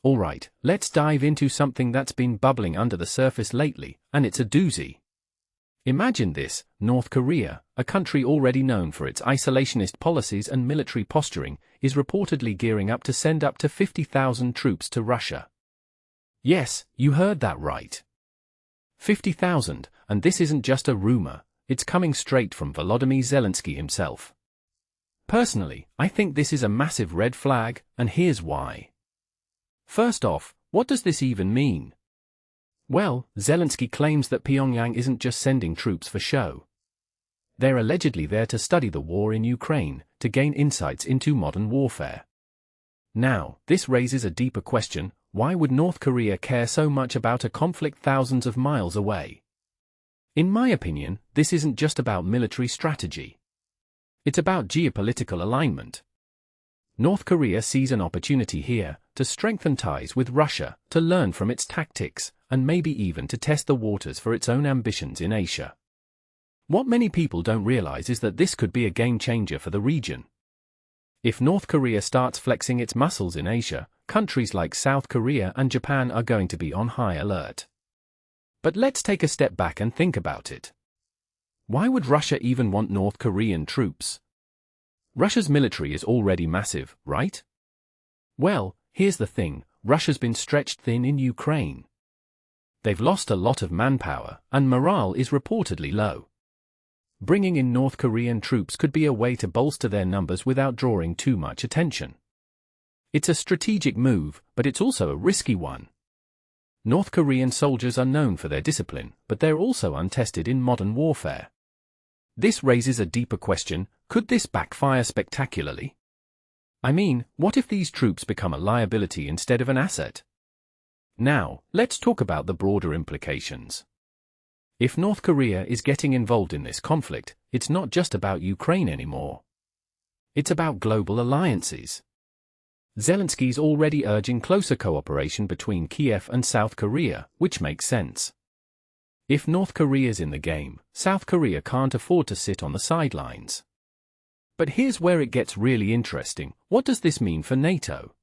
Alright, let's dive into something that's been bubbling under the surface lately, and it's a doozy. Imagine this: North Korea, a country already known for its isolationist policies and military posturing, is reportedly gearing up to send up to 50,000 troops to Russia. Yes, you heard that right. 50,000, and this isn't just a rumor, it's coming straight from Volodymyr Zelensky himself. Personally, I think this is a massive red flag, and here's why. First off, what does this even mean? Well, Zelensky claims that Pyongyang isn't just sending troops for show. They're allegedly there to study the war in Ukraine, to gain insights into modern warfare. Now, this raises a deeper question: why would North Korea care so much about a conflict thousands of miles away? In my opinion, this isn't just about military strategy. It's about geopolitical alignment. North Korea sees an opportunity here to strengthen ties with Russia, to learn from its tactics, and maybe even to test the waters for its own ambitions in Asia. What many people don't realize is that this could be a game changer for the region. If North Korea starts flexing its muscles in Asia, countries like South Korea and Japan are going to be on high alert. But let's take a step back and think about it. Why would Russia even want North Korean troops? Russia's military is already massive, right? Well, here's the thing: Russia's been stretched thin in Ukraine. They've lost a lot of manpower, and morale is reportedly low. Bringing in North Korean troops could be a way to bolster their numbers without drawing too much attention. It's a strategic move, but it's also a risky one. North Korean soldiers are known for their discipline, but they're also untested in modern warfare. This raises a deeper question: could this backfire spectacularly? I mean, what if these troops become a liability instead of an asset? Now, let's talk about the broader implications. If North Korea is getting involved in this conflict, it's not just about Ukraine anymore. It's about global alliances. Zelensky's already urging closer cooperation between Kiev and South Korea, which makes sense. If North Korea's in the game, South Korea can't afford to sit on the sidelines. But here's where it gets really interesting: what does this mean for NATO?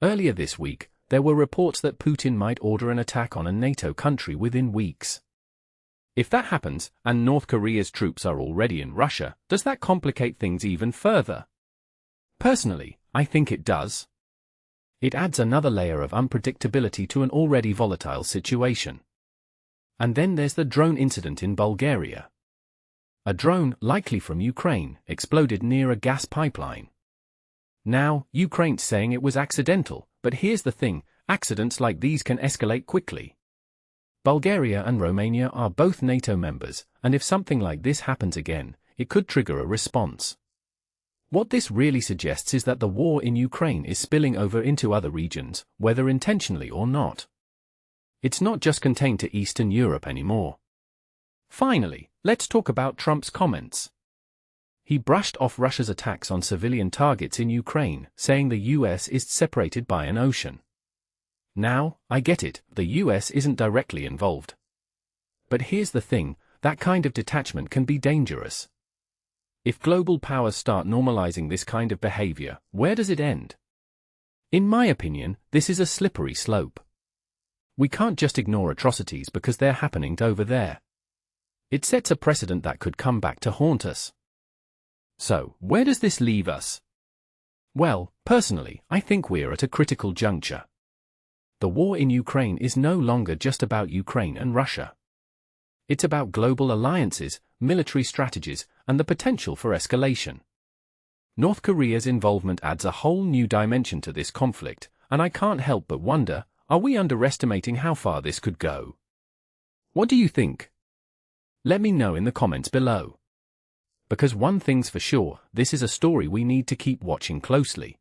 Earlier this week, there were reports that Putin might order an attack on a NATO country within weeks. If that happens, and North Korea's troops are already in Russia, does that complicate things even further? Personally, I think it does. It adds another layer of unpredictability to an already volatile situation. And then there's the drone incident in Bulgaria. A drone, likely from Ukraine, exploded near a gas pipeline. Now, Ukraine's saying it was accidental, but here's the thing: accidents like these can escalate quickly. Bulgaria and Romania are both NATO members, and if something like this happens again, it could trigger a response. What this really suggests is that the war in Ukraine is spilling over into other regions, whether intentionally or not. It's not just contained to Eastern Europe anymore. Finally, let's talk about Trump's comments. He brushed off Russia's attacks on civilian targets in Ukraine, saying the US is separated by an ocean. Now, I get it, the US isn't directly involved. But here's the thing: that kind of detachment can be dangerous. If global powers start normalizing this kind of behavior, where does it end? In my opinion, this is a slippery slope. We can't just ignore atrocities because they're happening over there. It sets a precedent that could come back to haunt us. So, where does this leave us? Well, personally, I think we're at a critical juncture. The war in Ukraine is no longer just about Ukraine and Russia. It's about global alliances, military strategies, and the potential for escalation. North Korea's involvement adds a whole new dimension to this conflict, and I can't help but wonder: are we underestimating how far this could go? What do you think? Let me know in the comments below. Because one thing's for sure, this is a story we need to keep watching closely.